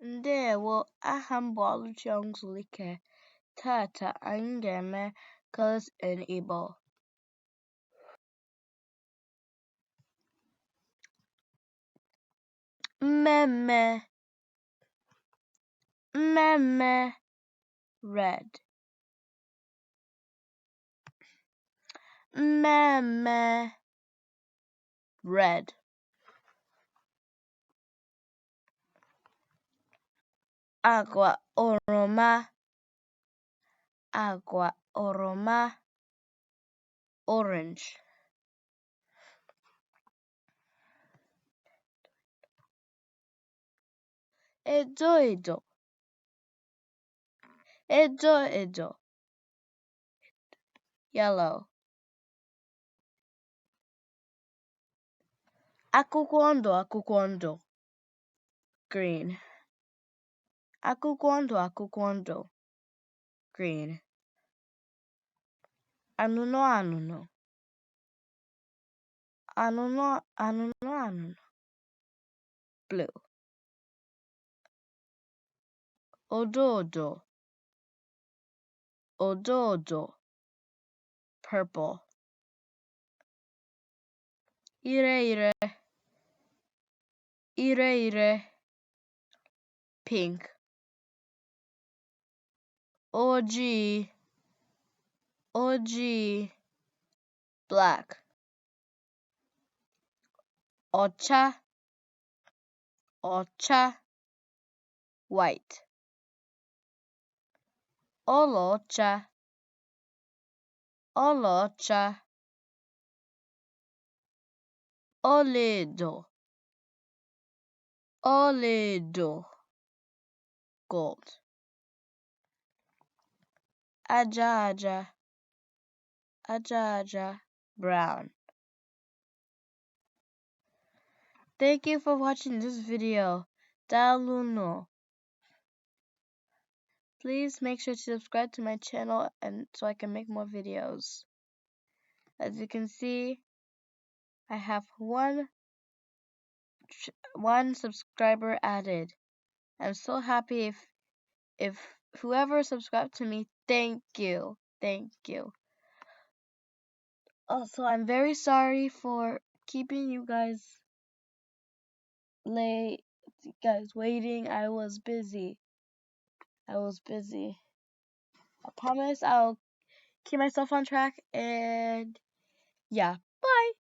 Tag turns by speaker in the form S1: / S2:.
S1: Ndewo, aha m bụ Ọlụchi. Tata anyị ga-eme colors in Igbo. Mmemme, mmemme, red. Mmemme, red. Agwa oroma, agwa oroma, orange. Edo edo, edo edo, yellow. Akwụkwọ ndụ, green. Akwụkwọ ndụ, green. Anụnụ anụnụ, blue. Odo odo, purple. Ire ire, pink. Ojii, black. Ọcha, white. Ọlaọcha, ọlaedo, gold. Aja aja, brown. Thank you for watching this video. Daalụnụ. Please make sure to subscribe to my channel and so I can make more videos. As you can see, I have one subscriber added. I'm so happy if whoever subscribed to me, thank you. Also, I'm very sorry for keeping you guys waiting. I was busy. I promise I'll keep myself on track, and yeah, bye.